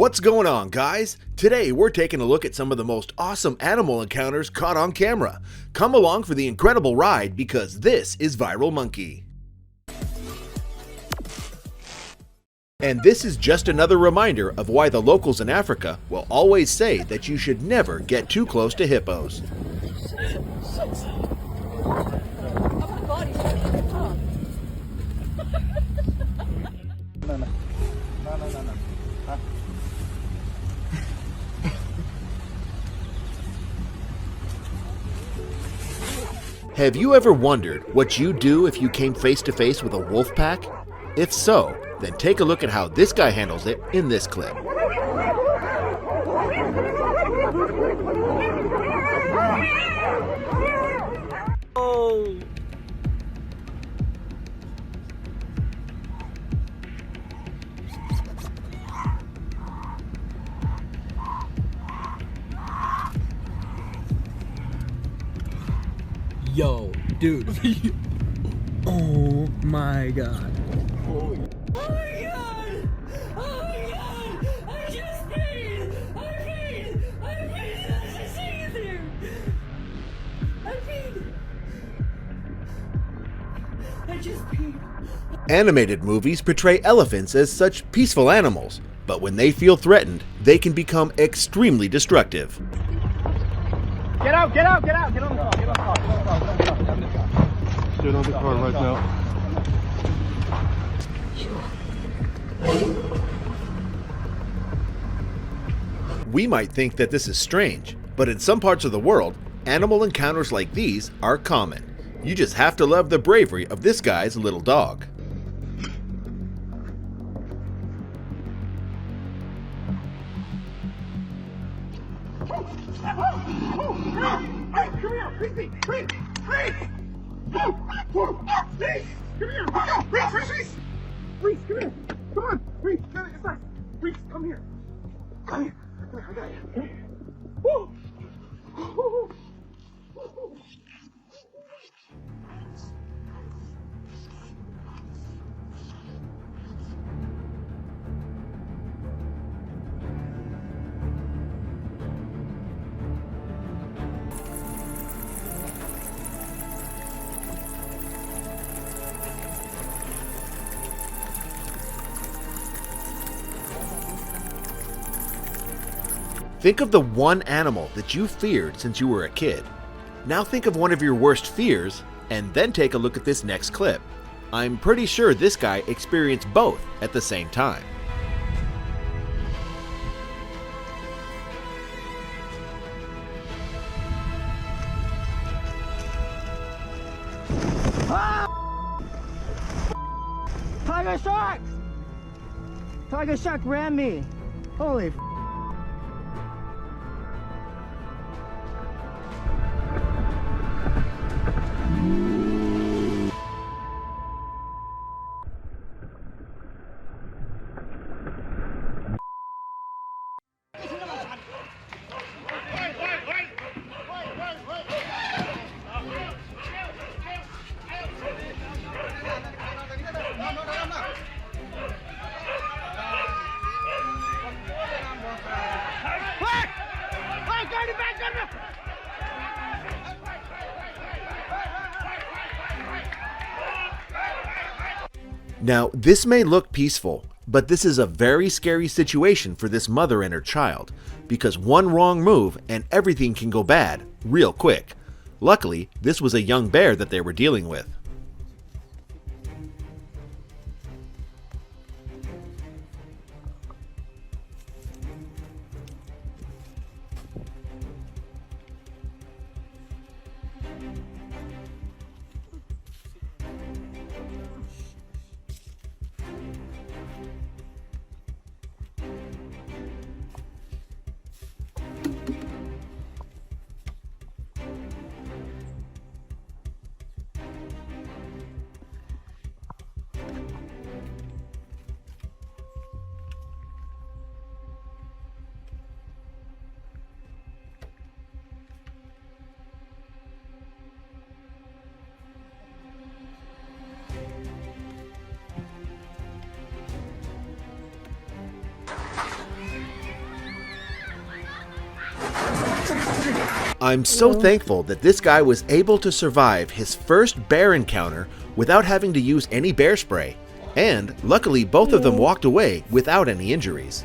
What's going on, guys? Today we're taking a look at some of the most awesome animal encounters caught on camera. Come along for the incredible ride because this is Viral Monkey. And this is just another reminder of why the locals in Africa will always say that you should never get too close to hippos. Have you ever wondered what you'd do if you came face to face with a wolf pack? If so, then take a look at how this guy handles it in this clip. Oh. Yo, dude. Oh my god. Oh my god! Oh my god! I just peed! I peed! There's just things there! I peed! I just peed. Animated movies portray elephants as such peaceful animals, but when they feel threatened, they can become extremely destructive. Get out, get out, get out, get on the car, get on the car, get on the car, get on the car. Get on the car right now. We might think that this is strange, but in some parts of the world, animal encounters like these are common. You just have to love the bravery of this guy's little dog. Think of the one animal that you feared since you were a kid. Now think of one of your worst fears, and then take a look at this next clip. I'm pretty sure this guy experienced both at the same time. Tiger shark! Tiger shark ran me. Holy f. Now, this may look peaceful, but this is a very scary situation for this mother and her child, because one wrong move and everything can go bad real quick. Luckily, this was a young bear that they were dealing with. I'm so thankful that this guy was able to survive his first bear encounter without having to use any bear spray, and luckily both of them walked away without any injuries.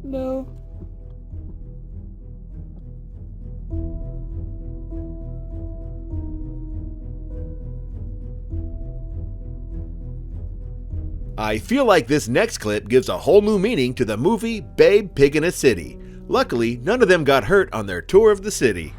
No. I feel like this next clip gives a whole new meaning to the movie Babe, Pig in a City. Luckily, none of them got hurt on their tour of the city.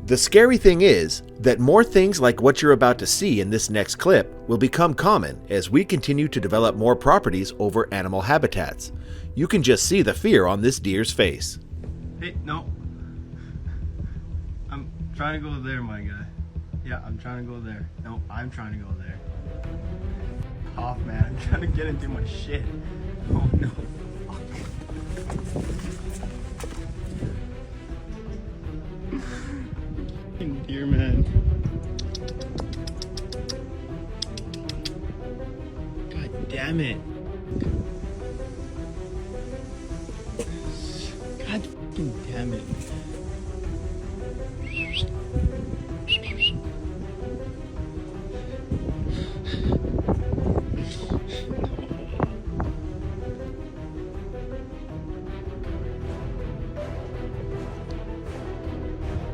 The scary thing is that more things like what you're about to see in this next clip will become common as we continue to develop more properties over animal habitats. You can just see the fear on this deer's face. Hey, no. I'm trying to go there, my guy. Yeah, I'm trying to go there. No, I'm trying to go there. Off, man. I'm trying to get into my shit. Oh, no. Fucking deer, man. God damn it. God fucking damn it.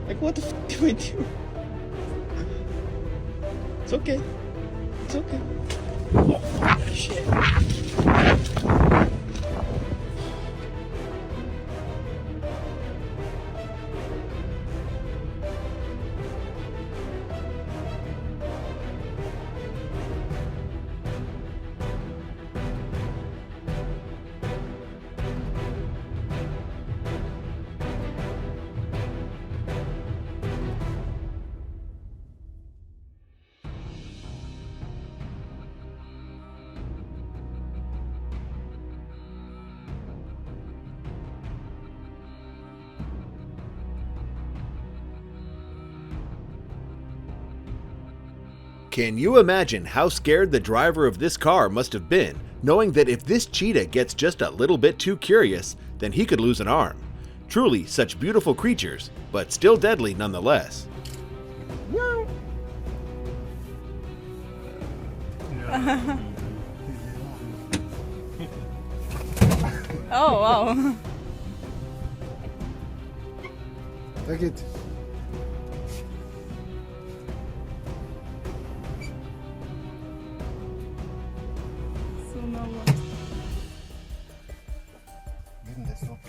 Like, what the fuck do I do? It's okay. It's okay. Oh, fuck, shit. Can you imagine how scared the driver of this car must have been, knowing that if this cheetah gets just a little bit too curious, then he could lose an arm? Truly such beautiful creatures, but still deadly nonetheless. Oh, wow. Take it. So now what? Give him this one.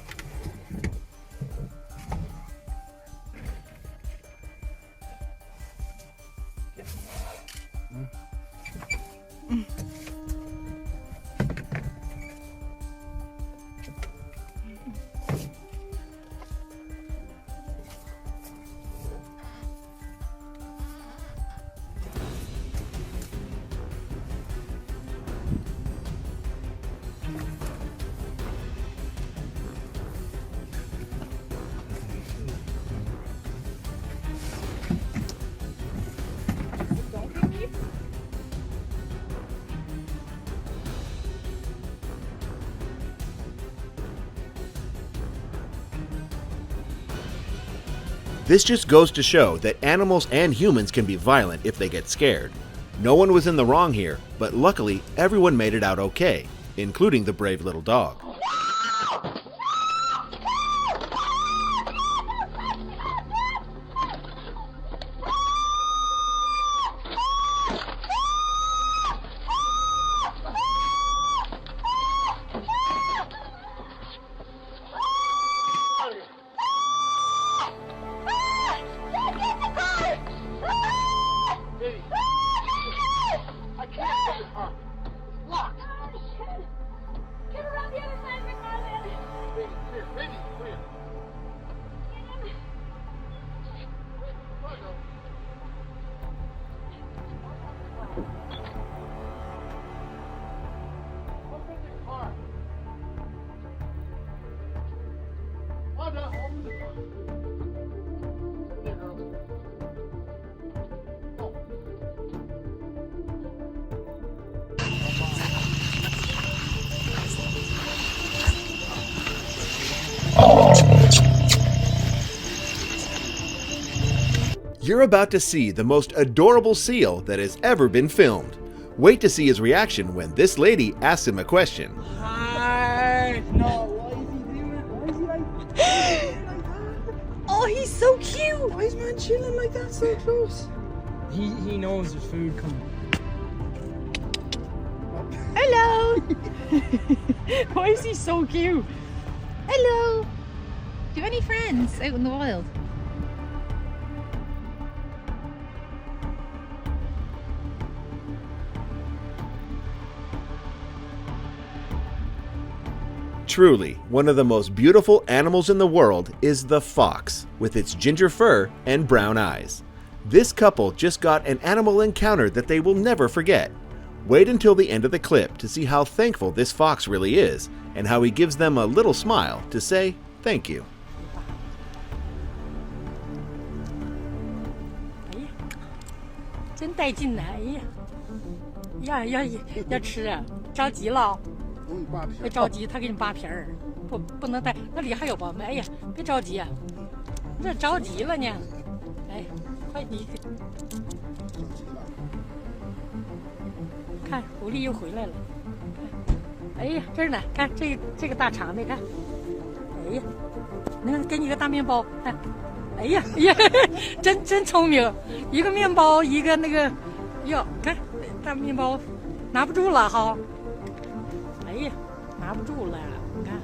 This just goes to show that animals and humans can be violent if they get scared. No one was in the wrong here, but luckily everyone made it out okay, including the brave little dog. You're about to see the most adorable seal that has ever been filmed. Wait to see his reaction when this lady asks him a question. Hi. No, why is he doing it? Why is he like that? Oh, he's so cute. Why is man chilling like that so close? He knows there's food coming. Hello. Why is he so cute? Hello. Do you have any friends out in the wild? Truly, one of the most beautiful animals in the world is the fox, with its ginger fur and brown eyes. This couple just got an animal encounter that they will never forget. Wait until the end of the clip to see how thankful this fox really is, and how he gives them a little smile to say thank you. 真带劲呢！哎呀，要吃啊，着急了，别着急，他给你扒皮儿，不能带，那里还有吧？哎呀，别着急啊，这着急了呢，哎，快你看，狐狸又回来了，哎呀，这儿呢，看这个大肠的，看，哎呀，你看，给你个大面包，看。 哎呀，真聪明！一个面包，一个那个，哟，看大面包，拿不住了哈。哎呀，拿不住了，你看，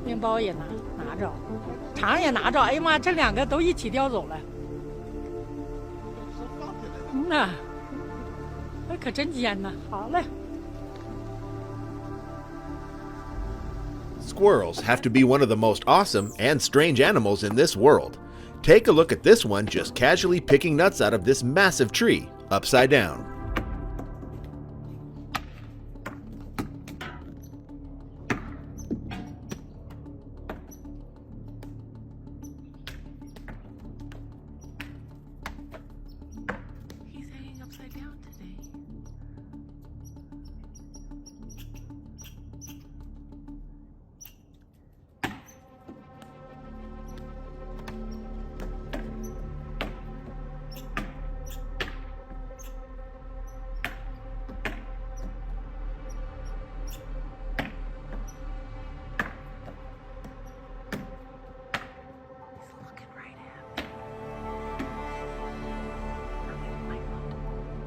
面包也拿着，肠也拿着。哎呀妈，这两个都一起叼走了。嗯呐，那可真尖呐！好嘞。 Squirrels have to be one of the most awesome and strange animals in this world. Take a look at this one just casually picking nuts out of this massive tree, upside down. He's hanging upside down today.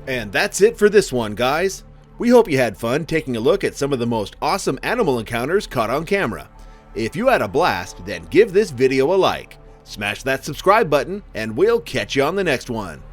And that's it for this one, guys. We hope you had fun taking a look at some of the most awesome animal encounters caught on camera. If you had a blast, then give this video a like. Smash that subscribe button, and we'll catch you on the next one.